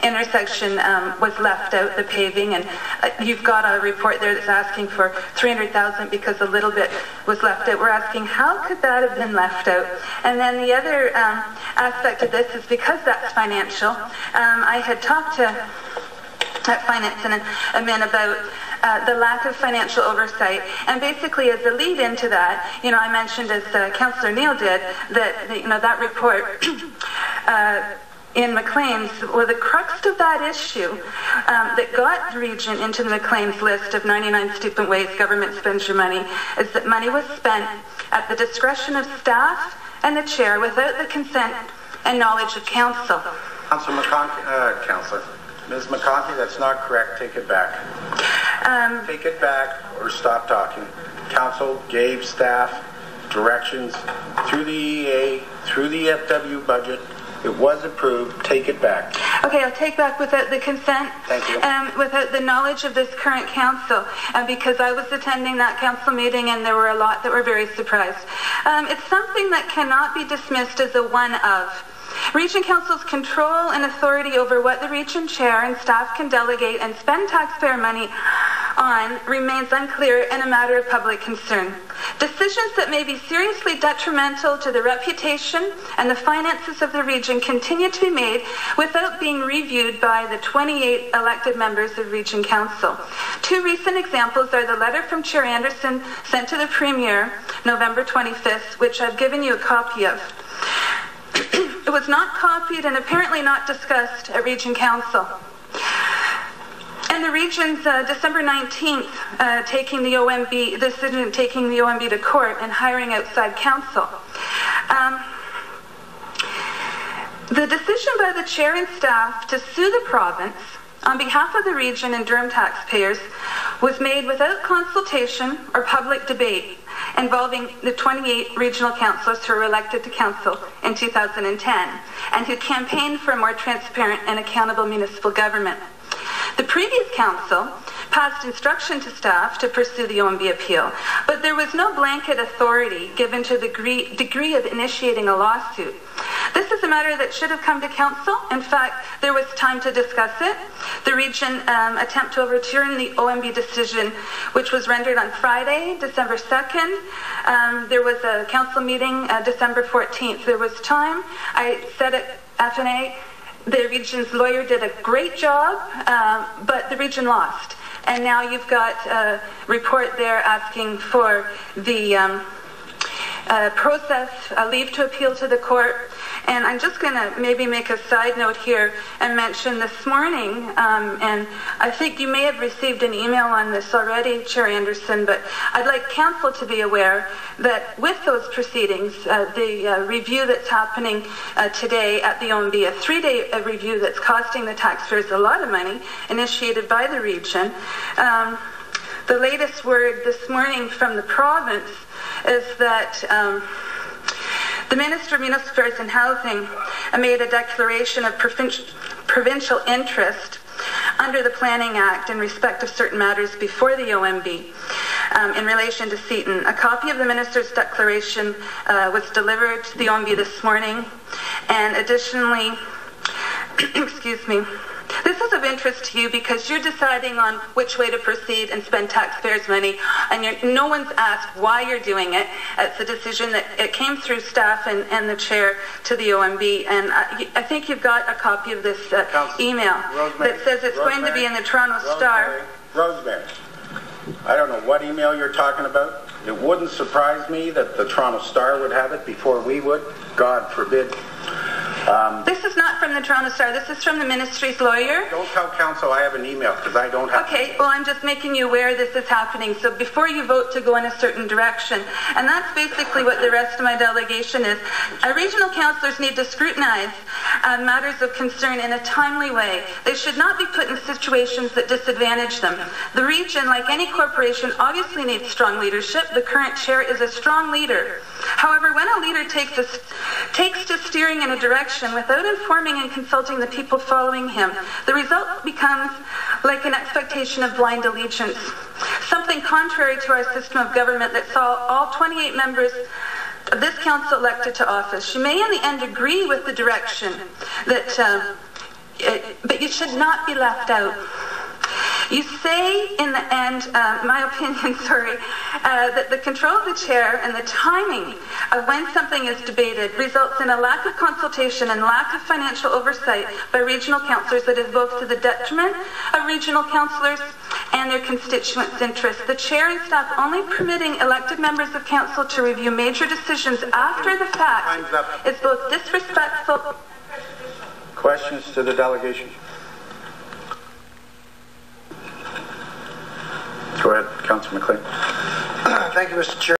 intersection was left out, the paving, and you've got a report there that's asking for $300,000 because a little bit was left out. We're asking, how could that have been left out? And then the other aspect of this is because that's financial. I had talked to Finance and admin about the lack of financial oversight, and basically as a lead into that, I mentioned, as Councillor Neal did, that that report in Mcleans, well, the crux of that issue that got the region into the Mcleans list of 99 stupid ways government spends your money is that money was spent at the discretion of staff and the chair without the consent and knowledge of council. Councillor McConkie, Councillor. Ms. McConkie, that's not correct. Take it back. Take it back or stop talking. Council gave staff directions through the EA, through the FW budget. It was approved. Take it back. Okay, I'll take back without the consent. Thank you. Without the knowledge of this current council, because I was attending that council meeting and there were a lot that were very surprised. It's something that cannot be dismissed as a one-of. Region Council's control and authority over what the region chair and staff can delegate and spend taxpayer money on remains unclear and a matter of public concern. Decisions that may be seriously detrimental to the reputation and the finances of the region continue to be made without being reviewed by the 28 elected members of Region Council. Two recent examples are the letter from Chair Anderson sent to the Premier November 25th, which I've given you a copy of. It was not copied and apparently not discussed at Region Council. And the region's December 19th taking the OMB to court and hiring outside counsel. The decision by the chair and staff to sue the province on behalf of the region and Durham taxpayers was made without consultation or public debate involving the 28 regional councillors who were elected to council in 2010 and who campaigned for a more transparent and accountable municipal government. The previous council passed instruction to staff to pursue the OMB appeal, but there was no blanket authority given to the degree of initiating a lawsuit. This is a matter that should have come to council. In fact, there was time to discuss it. The region attempt to overturn the OMB decision, which was rendered on Friday, December 2nd. There was a council meeting December 14th. There was time. I said at FNA, the region's lawyer did a great job, but the region lost. And now you've got a report there asking for the process, leave to appeal to the court. And I'm just going to maybe make a side note here and mention this morning, and I think you may have received an email on this already, Chair Anderson, but I'd like council to be aware that with those proceedings, the review that's happening today at the OMB, a 3-day review that's costing the taxpayers a lot of money, initiated by the region. The latest word this morning from the province is that the Minister of Municipal Affairs and Housing made a declaration of provincial interest under the Planning Act in respect of certain matters before the OMB in relation to Seaton. A copy of the Minister's declaration was delivered to the OMB this morning, and additionally, excuse me, this is of interest to you because you're deciding on which way to proceed and spend taxpayers' money, and no one's asked why you're doing it. It's a decision that it came through staff and the chair to the OMB, and I think you've got a copy of this email that says it's going to be in the Toronto Star. Rosemary, I don't know what email you're talking about. It wouldn't surprise me that the Toronto Star would have it before we would. God forbid. This is not from the Toronto Star. This is from the ministry's lawyer. Don't tell council I have an email because I don't have. Okay, well, I'm just making you aware this is happening. So before you vote to go in a certain direction, and that's basically what the rest of my delegation is. Regional councillors need to scrutinize matters of concern in a timely way. They should not be put in situations that disadvantage them. The region, like any corporation, obviously needs strong leadership. The current chair is a strong leader. However, when a leader takes to steering in a direction without informing and consulting the people following him, the result becomes like an expectation of blind allegiance, something contrary to our system of government that saw all 28 members of this council elected to office. You may in the end agree with the direction that but you should not be left out. You say in the end, my opinion, that the control of the chair and the timing of when something is debated results in a lack of consultation and lack of financial oversight by regional councillors that is both to the detriment of regional councillors and their constituents' interests. The chair and staff only permitting elected members of council to review major decisions after the fact is both disrespectful. Questions to the delegation? Go ahead, Councillor McLean. Thank you, Mr. Chair.